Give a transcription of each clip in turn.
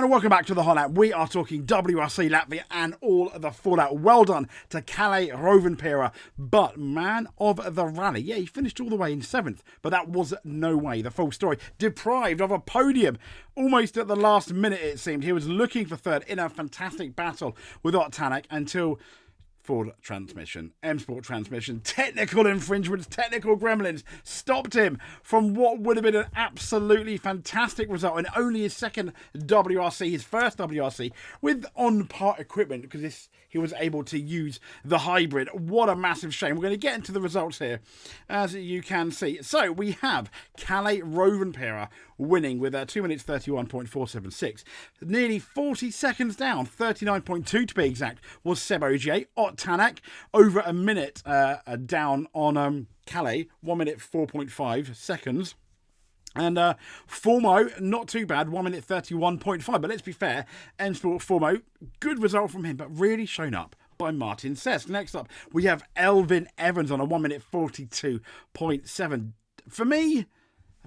And welcome back to the Hot Lap. We are talking WRC Latvia and all the fallout. Well done to Kalle Rovanperä, but man of the rally. Yeah, he finished all the way in 7th, but that was no way the full story. Deprived of a podium almost at the last minute, it seemed. He was looking for 3rd in a fantastic battle with Tanak until Ford transmission, M Sport transmission, technical infringements, technical gremlins stopped him from what would have been an absolutely fantastic result and only his second WRC, his first WRC with on-part equipment because he was able to use the hybrid. What a massive shame. We're going to get into the results here as you can see. So we have Kalle Rovanperä winning with 2 minutes 31.476. Nearly 40 seconds down, 39.2 to be exact, was Seb Ogier. Tanak over a minute down on Kalle, 1 minute 4.5 seconds. And Formo, not too bad, 1 minute 31.5. But let's be fair, M Sport Formo, good result from him, but really shown up by Martin Sesks. Next up, we have Elfyn Evans on a 1 minute 42.7. For me,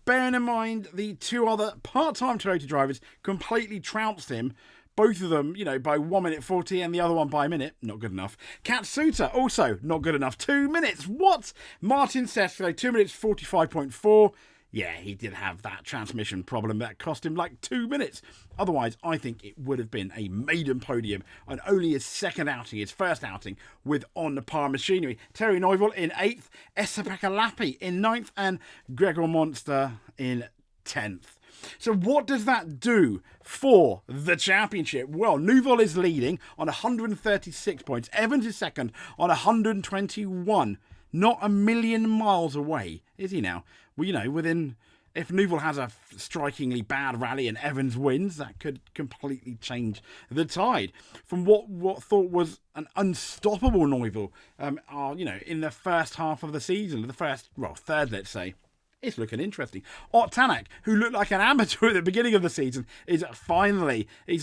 bearing in mind the two other part-time Toyota drivers completely trounced him. Both of them, by 1 minute 40 and the other one by a minute. Not good enough. Katsuta, also not good enough. 2 minutes. What? Martin Sesks, 2 minutes 45.4. Yeah, he did have that transmission problem that cost him like 2 minutes. Otherwise, I think it would have been a maiden podium on only his second outing, his first outing with on-par machinery. Tanak Neuville in 8th, Esa-Pekka Lappi in 9th, and Gregor Monster in 10th. So what does that do for the championship? Well, Neuville is leading on 136 points. Evans is second on 121. Not a million miles away, is he now? Well, within... If Neuville has a strikingly bad rally and Evans wins, that could completely change the tide. From what thought was an unstoppable Neuville, in the first half of the season, third, let's say. It's looking interesting. Tanak, who looked like an amateur at the beginning of the season, he's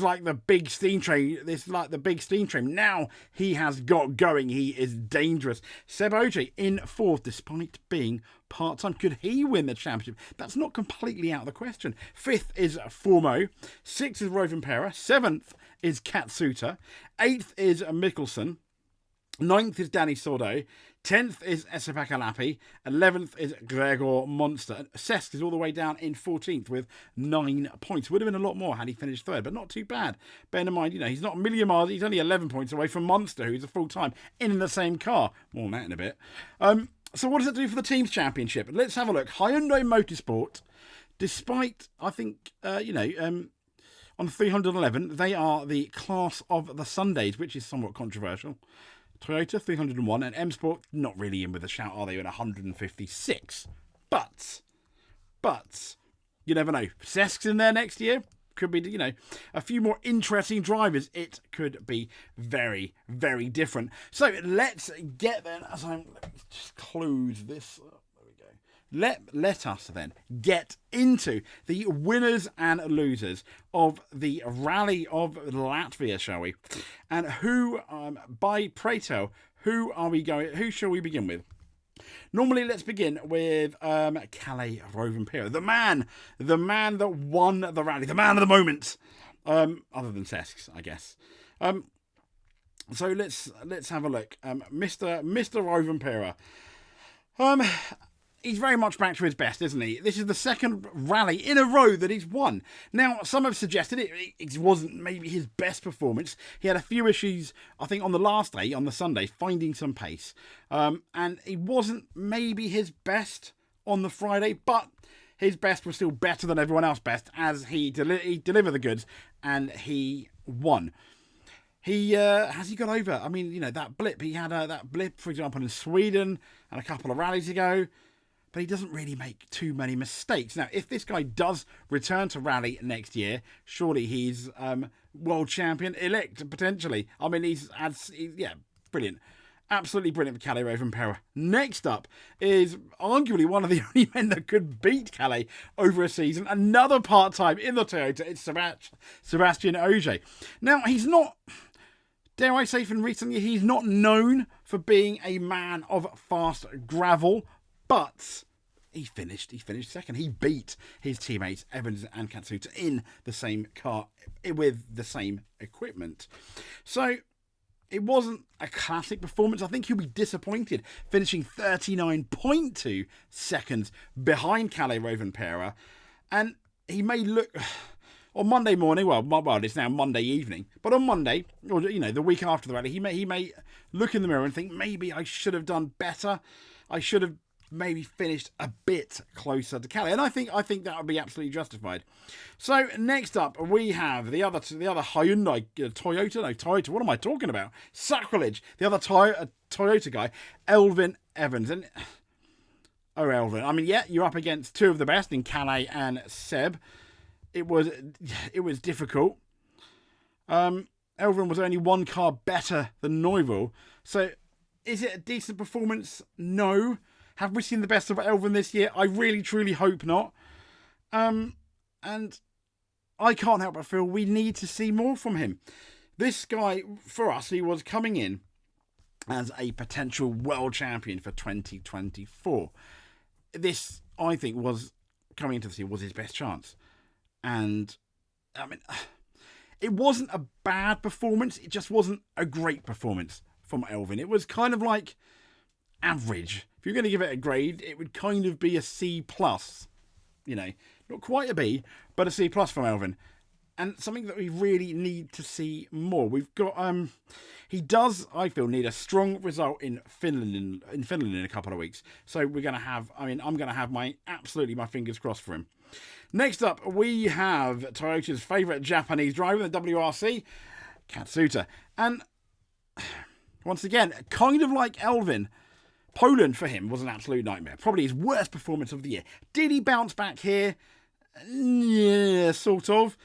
like the big steam train. It's like the big steam train. Now he has got going. He is dangerous. Seb Ogier in 4th, despite being part-time. Could he win the championship? That's not completely out of the question. 5th is Formo. 6th is Rovanperä. 7th is Katsuta. 8th is Mikkelsen. 9th is Danny Sordo. 10th is Esa-Pekka Lappi. 11th is Gregor Monster. Sesks is all the way down in 14th with 9 points. Would have been a lot more had he finished 3rd, but not too bad. Bear in mind, he's not a million miles. He's only 11 points away from Monster, who's a full-time in the same car. More on that in a bit. So what does it do for the team's championship? Let's have a look. Hyundai Motorsport, despite, I think, on 311, they are the class of the Sundays, which is somewhat controversial. Toyota 301 and M Sport not really in with a shout, are they? At 156. But you never know. Sesks in there next year could be, a few more interesting drivers. It could be very, very different. So let's get then. Let me just close this. There we go. Let us then get into the winners and losers of the Rally of Latvia, shall we? And who, by pray tell, who shall we begin with? Normally, let's begin with Kalle Rovanperä, the man that won the rally, the man of the moment, other than Sesks, I guess. So let's have a look. Mr. Rovanperä. He's very much back to his best, isn't he? This is the second rally in a row that he's won. Now, some have suggested it wasn't maybe his best performance. He had a few issues, I think, on the last day, on the Sunday, finding some pace. And he wasn't maybe his best on the Friday, but his best was still better than everyone else's best as he delivered the goods and he won. Has he got over? I mean, that blip. He had that blip, for example, in Sweden and a couple of rallies ago. But he doesn't really make too many mistakes. Now, if this guy does return to rally next year, surely he's world champion elect, potentially. I mean, he's brilliant. Absolutely brilliant for Kalle Rovanperä. Next up is arguably one of the only men that could beat Kalle over a season. Another part-time in the Toyota. It's Sebastian Ogier. Now, he's not... Dare I say from recently, he's not known for being a man of fast gravel, but he finished second. He beat his teammates Evans and Katsuta in the same car with the same equipment. So it wasn't a classic performance. I think he'll be disappointed finishing 39.2 seconds behind Kalle Rovanperä. And he may look on Monday morning, well, it's now Monday evening, but on Monday, or the week after the rally, he may look in the mirror and think, maybe I should have done better. I should have maybe finished a bit closer to Kalle, and I think that would be absolutely justified. So next up we have the other Hyundai Toyota. What am I talking about? Sacrilege. The other Toyota guy, Elfyn Evans, and Elfyn. I mean, yeah, you're up against two of the best in Kalle and Seb. It was difficult. Elfyn was only one car better than Neuville. So is it a decent performance? No. Have we seen the best of Elfyn this year? I really, truly hope not. And I can't help but feel we need to see more from him. This guy, for us, he was coming in as a potential world champion for 2024. This, I think, was coming into this year was his best chance. And, I mean, it wasn't a bad performance. It just wasn't a great performance from Elfyn. It was kind of like average. If you're going to give it a grade, it would kind of be a C+. Not quite a B, but a C+ from Elfyn. And something that we really need to see more. We've got, he does, I feel, need a strong result in Finland in a couple of weeks. So we're going to have, I'm going to have my fingers crossed for him. Next up, we have Toyota's favourite Japanese driver, the WRC, Katsuta. And once again, kind of like Elfyn, Poland for him was an absolute nightmare. Probably his worst performance of the year. Did he bounce back here? Yeah, sort of.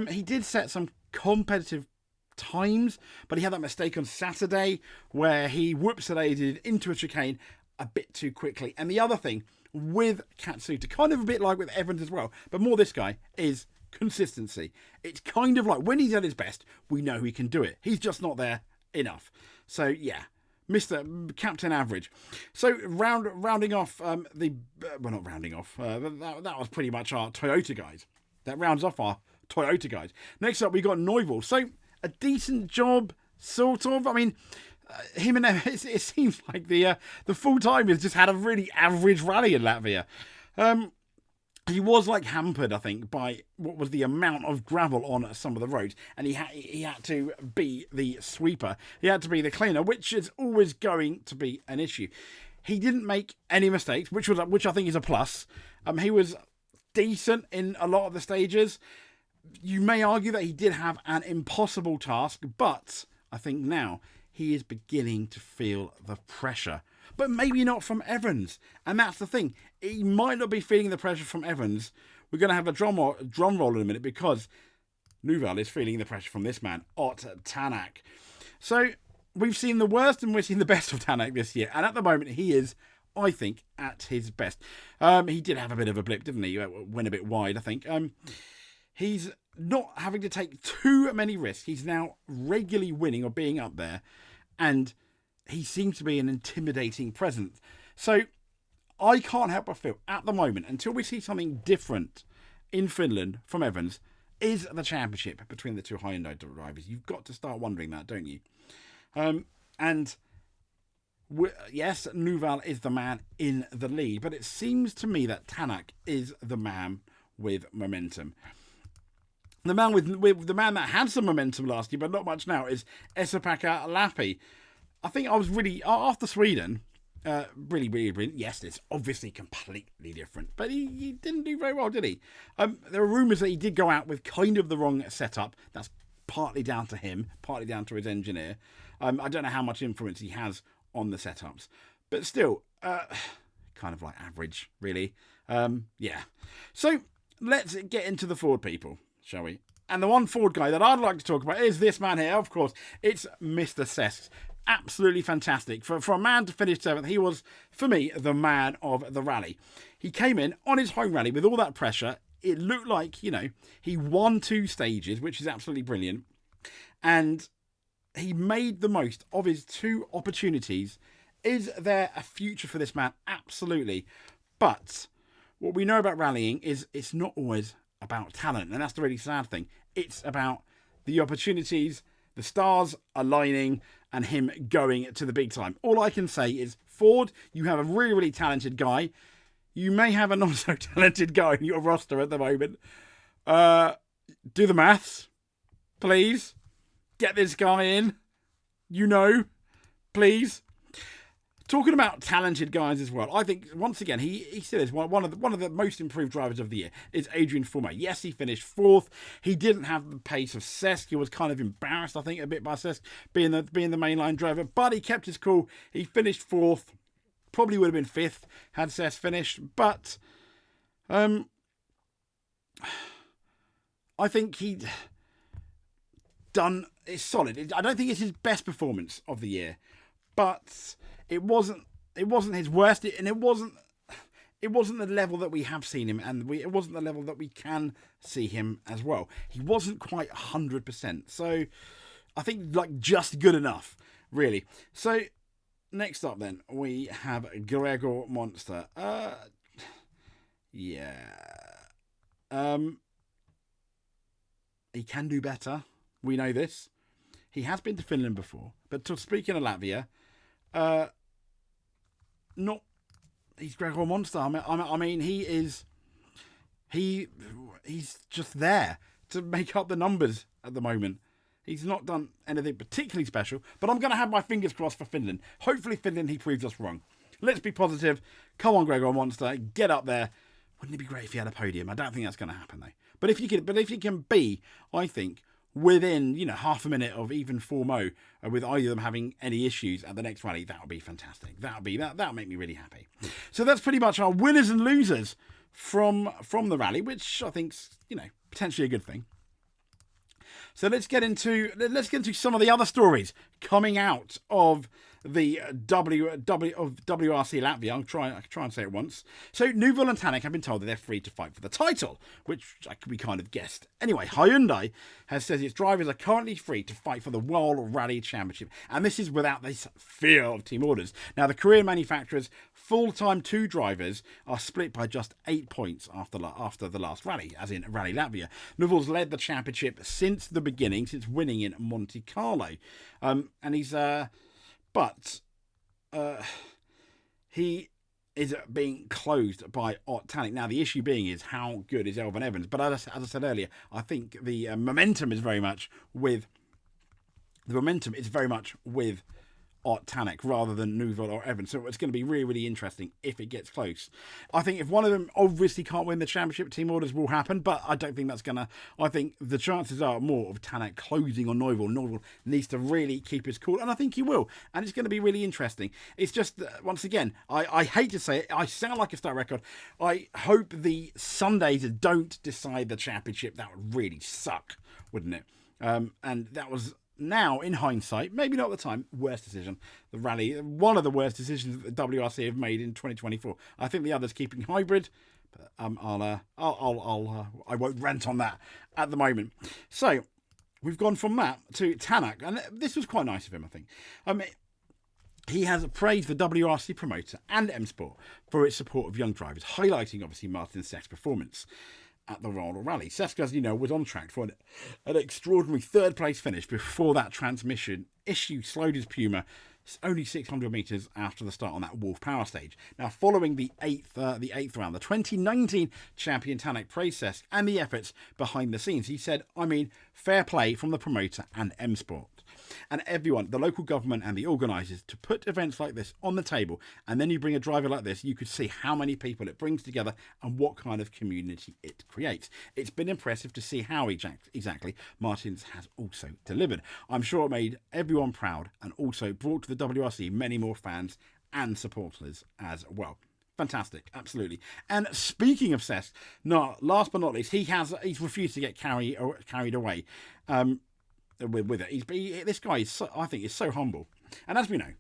He did set some competitive times, but he had that mistake on Saturday where he whoopsie-daisied into a chicane a bit too quickly. And the other thing with Katsuta, kind of a bit like with Evans as well, but more this guy, is consistency. It's kind of like when he's at his best, we know he can do it. He's just not there enough. So yeah, Mr. Captain Average. So rounding off not rounding off. That was pretty much our Toyota guys. That rounds off our Toyota guys. Next up, we got Neuville. So a decent job, sort of. I mean, him and it seems like the full-timers just had a really average rally in Latvia. He was hampered, I think, by what was the amount of gravel on some of the roads, and he had to be the sweeper. He had to be the cleaner, which is always going to be an issue. He didn't make any mistakes, which I think is a plus. He was decent in a lot of the stages. You may argue that he did have an impossible task, but I think now he is beginning to feel the pressure. But maybe not from Evans. And that's the thing. He might not be feeling the pressure from Evans. We're going to have a drum roll in a minute because Neuville is feeling the pressure from this man, Tanak. So we've seen the worst and we've seen the best of Tanak this year. And at the moment, he is, I think, at his best. He did have a bit of a blip, didn't he? Went a bit wide, I think. He's not having to take too many risks. He's now regularly winning or being up there. And he seems to be an intimidating presence. So I can't help but feel, at the moment, until we see something different in Finland from Evans, is the championship between the two Hyundai drivers. You've got to start wondering that, don't you? Yes, Neuville is the man in the lead, but it seems to me that Tanak is the man with momentum. The man with the man that had some momentum last year, but not much now, is Esa-Pekka Lappi. I think I was really, after Sweden, really, really brilliant. Yes, it's obviously completely different, but he didn't do very well, did he? There are rumours that he did go out with kind of the wrong setup. That's partly down to him, partly down to his engineer. I don't know how much influence he has on the setups, but still, kind of like average, really. Yeah. So let's get into the Ford people, shall we? And the one Ford guy that I'd like to talk about is this man here, of course. It's Mr. Sesks. Absolutely fantastic. For a man to finish 7th, he was, for me, the man of the rally. He came in on his home rally with all that pressure. It looked like, he won 2 stages, which is absolutely brilliant. And he made the most of his 2 opportunities. Is there a future for this man? Absolutely. But what we know about rallying is it's not always about talent, and that's the really sad thing. It's about the opportunities, the stars aligning, and him going to the big time. All I can say is, Ford, you have a really, really talented guy. You may have a not so talented guy in your roster at the moment. Do the maths, please. Get this guy in. Please. Talking about talented guys as well, I think once again he still is one of the most improved drivers of the year is Adrian Fourmé. Yes, he finished 4th. He didn't have the pace of Sesks. He was kind of embarrassed, I think, a bit by Sesks being the mainline driver, but he kept his cool. He finished 4th. Probably would have been 5th had Sesks finished, but I think he'd done it's solid. I don't think it's his best performance of the year, but it wasn't his worst, and it wasn't the level that we have seen him, and it wasn't the level that we can see him as well. He wasn't quite 100%. So I think like just good enough, really. So next up then we have Gregor Monster. He can do better. We know this. He has been to Finland before, but speaking of Latvia, he's Gregor Monster. I mean, he's just there to make up the numbers at the moment. He's not done anything particularly special, but I'm going to have my fingers crossed for Finland. Hopefully Finland, he proves us wrong. Let's be positive. Come on, Gregor Monster, get up there. Wouldn't it be great if he had a podium? I don't think that's going to happen though. But if you can be, I think, within half a minute of even Fourmé, with either of them having any issues at the next rally, that would be fantastic. That'll make me really happy. So that's pretty much our winners and losers from the rally, which I think's potentially a good thing. So let's get into some of the other stories coming out of the WRC Latvia. I'll try and say it once. So Neuville and Tanak have been told that they're free to fight for the title, which we kind of guessed. Anyway, Hyundai has said its drivers are currently free to fight for the World Rally Championship, and this is without this fear of team orders. Now, the Korean manufacturer's full-time 2 drivers are split by just 8 points after the last rally, as in Rally Latvia. Neuville's led the championship since the beginning, since winning in Monte Carlo, and he's he is being closed by Ott Tanak. Now, the issue being is how good is Elfyn Evans. But as I said earlier, I think the momentum is very much with Ott Tanak rather than Neuville or Evans. So it's going to be really, really interesting if it gets close. I think if one of them obviously can't win the championship, team orders will happen, but I don't think that's going to... I think the chances are more of Tanak closing on Neuville. Neuville needs to really keep his cool, and I think he will. And it's going to be really interesting. It's just, once again, I hate to say it, I sound like a star record. I hope the Sundays don't decide the championship. That would really suck, wouldn't it? And that was... Now, in hindsight, maybe not at the time, worst decision. The rally, one of the worst decisions that the WRC have made in 2024. I think the others keeping hybrid, but I won't rant on that at the moment. So we've gone from that to Tanak, and this was quite nice of him, I think. He has praised the WRC promoter and M Sport for its support of young drivers, highlighting obviously Martin Sesks' performance at the Royal Rally. Sesks, as you know, was on track for an extraordinary 3rd place finish before that transmission issue slowed his Puma only 600 metres after the start on that Wolf power stage. Now, following the eighth round, the 2019 champion Tanak praised Sesks and the efforts behind the scenes. He said, fair play from the promoter and M Sport and everyone, the local government and the organisers, to put events like this on the table. And then you bring a driver like this, you could see how many people it brings together and what kind of community it creates. It's been impressive to see how exactly Martins has also delivered. I'm sure it made everyone proud and also brought to the WRC many more fans and supporters as well. Fantastic, absolutely. And speaking of Sesks, last but not least, he's refused to get carried away with it. This guy is, I think, is so humble. And as we know,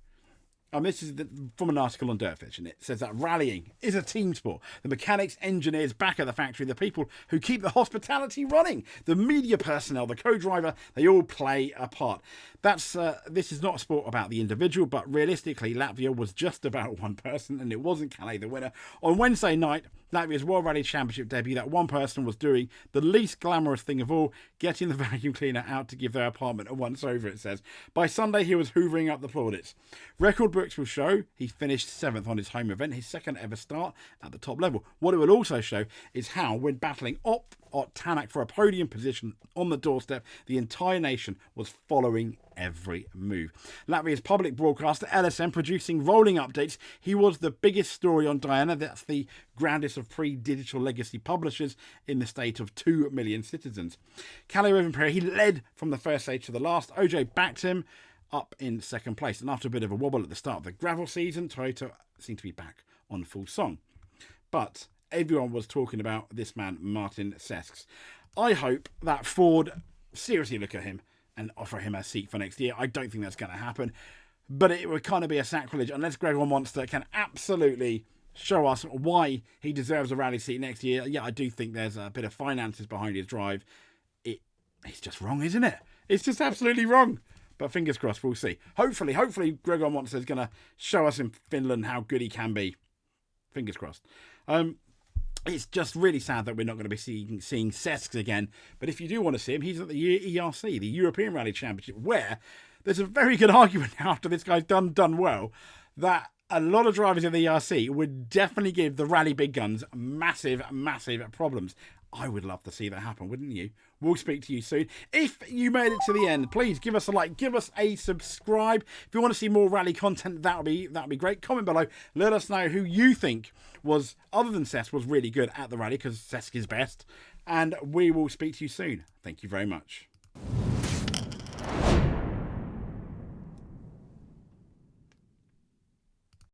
this is from an article on Dirtfish, and it says that rallying is a team sport. The mechanics, engineers back at the factory, the people who keep the hospitality running, the media personnel, the co-driver, they all play a part. This is not a sport about the individual, but realistically, Latvia was just about one person, and it wasn't Calais the winner. On Wednesday night, Latvia's World Rally Championship debut, that one person was doing the least glamorous thing of all, getting the vacuum cleaner out to give their apartment a once over, it says. By Sunday, he was hoovering up the plaudits. Record books will show he finished 7th on his home event, his second ever start at the top level. What it will also show is how, when battling Tanak for a podium position on the doorstep, the entire nation was following every move. Latvia's public broadcaster LSM producing rolling updates. He was the biggest story on Diana. That's the grandest of pre-digital legacy publishers in the state of 2 million citizens. Kalle Rovanperä, he led from the first stage to the last. OJ backed him up in second place. And after a bit of a wobble at the start of the gravel season, Toyota seemed to be back on full song. But everyone was talking about this man, Martin Sesks. I hope that Ford seriously look at him and offer him a seat for next year. I don't think that's going to happen. But it would kind of be a sacrilege unless Gregor Monster can absolutely show us why he deserves a rally seat next year. Yeah, I do think there's a bit of finances behind his drive. It's just wrong, isn't it? It's just absolutely wrong. But fingers crossed, we'll see. Hopefully Gregor Monster is going to show us in Finland how good he can be. Fingers crossed. It's just really sad that we're not going to be seeing Sesks again. But if you do want to see him, he's at the ERC, the European Rally Championship, where there's a very good argument after this guy's done well that a lot of drivers in the ERC would definitely give the rally big guns massive problems. I would love to see that happen, wouldn't you? We'll speak to you soon. If you made it to the end, please give us a like, give us a subscribe. If you want to see more rally content, that'll be great. Comment below. Let us know who you think was, other than Sesks, was really good at the rally, because Sesks is best. And we will speak to you soon. Thank you very much.